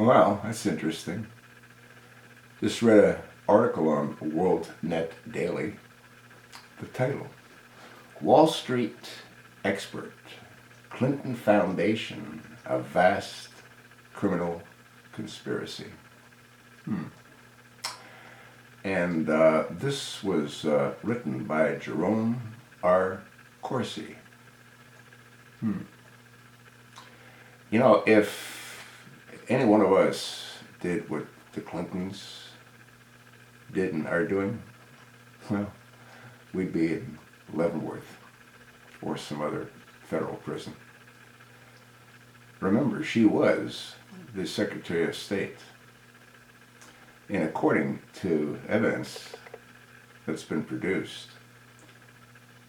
Wow, that's interesting. Just read an article on World Net Daily. The title, Wall Street Expert, Clinton Foundation, a Vast Criminal Conspiracy. And this was written by Jerome R. Corsi. You know, if any one of us did what the Clintons did and are doing, well, we'd be in Leavenworth or some other federal prison. Remember, she was the Secretary of State. And according to evidence that's been produced,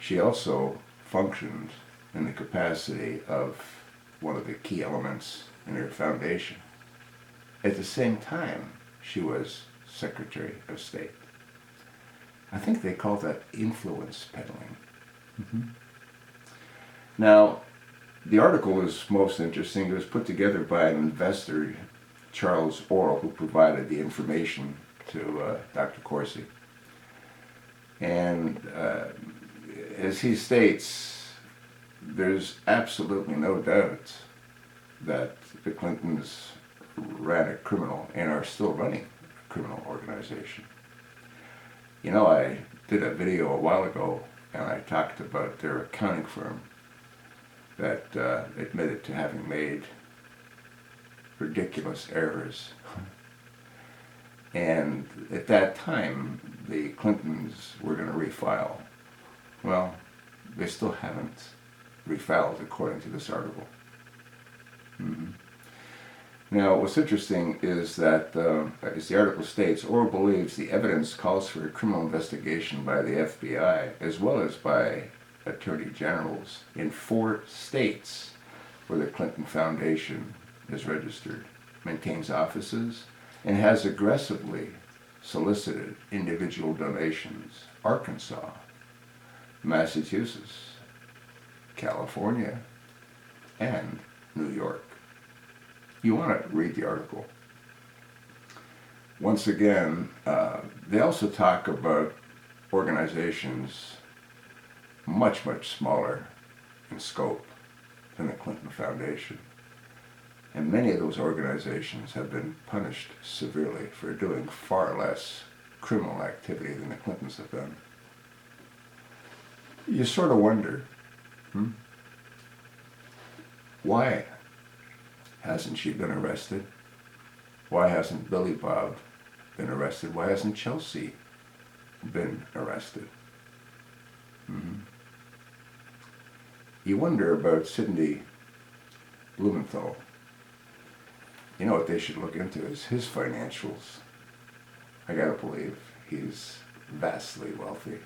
she also functioned in the capacity of one of the key elements in her foundation. At the same time, she was Secretary of State. I think they call that influence peddling. Now, the article was most interesting. It was put together by an investor, Charles Orrell, who provided the information to Dr. Corsi. And as he states, there's absolutely no doubt that the Clintons ran a criminal and are still running a criminal organization. You know, I did a video a while ago and I talked about their accounting firm that admitted to having made ridiculous errors. And at that time, the Clintons were going to refile. Well, they still haven't refiled, according to this article. Now, what's interesting is that, as the article states, Orr believes the evidence calls for a criminal investigation by the FBI, as well as by attorney generals in 4 states where the Clinton Foundation is registered, maintains offices, and has aggressively solicited individual donations: Arkansas, Massachusetts, California, and New York. You want to read the article. Once again, they also talk about organizations much, much smaller in scope than the Clinton Foundation. And many of those organizations have been punished severely for doing far less criminal activity than the Clintons have done. You sort of wonder, why hasn't she been arrested? Why hasn't Billy Bob been arrested? Why hasn't Chelsea been arrested? You wonder about Sidney Blumenthal. You know what they should look into is his financials. I gotta believe he's vastly wealthy.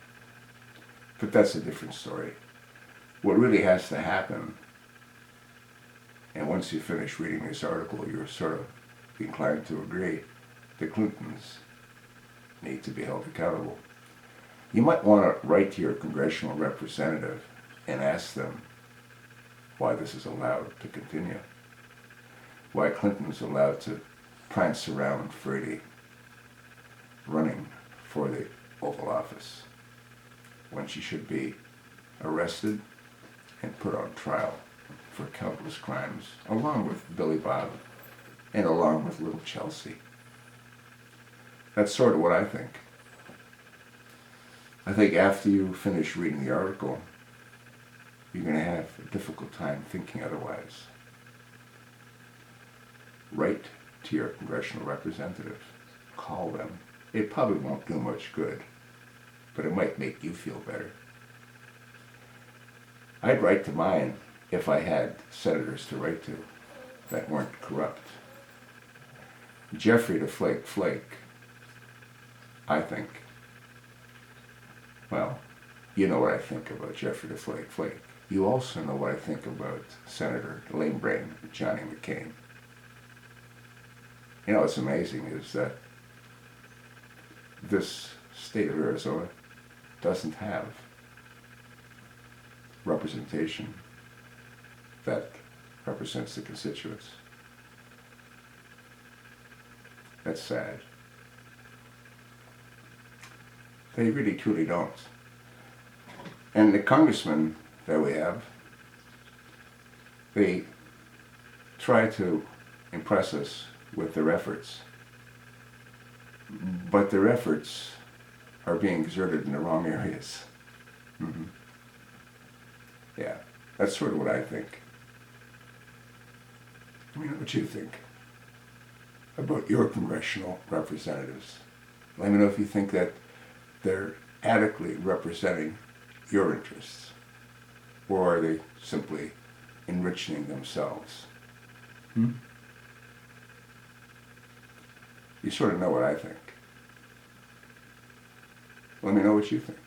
But that's a different story. What really has to happen, and once you finish reading this article, you're sort of inclined to agree, the Clintons need to be held accountable. You might want to write to your congressional representative and ask them why this is allowed to continue. Why Clinton's allowed to prance around freely, running for the Oval Office, when she should be arrested and put on trial for countless crimes, along with Billy Bob and along with little Chelsea. That's sort of what I think. I think after you finish reading the article, you're going to have a difficult time thinking otherwise. Write to your congressional representative. Call them. It probably won't do much good, but it might make you feel better. I'd write to mine if I had senators to write to that weren't corrupt. Jeffrey the Flake, I think, well, you know what I think about Jeffrey the Flake. You also know what I think about Senator Lame Brain Johnny McCain. You know what's amazing is that this state of Arizona doesn't have representation that represents the constituents. That's sad. They really truly don't. And the congressmen that we have, they try to impress us with their efforts, but their efforts are being exerted in the wrong areas. Mm-hmm. Yeah, that's sort of what I think. Let me know what you think about your congressional representatives. Let me know if you think that they're adequately representing your interests, or are they simply enriching themselves? You sort of know what I think. Let me know what you think.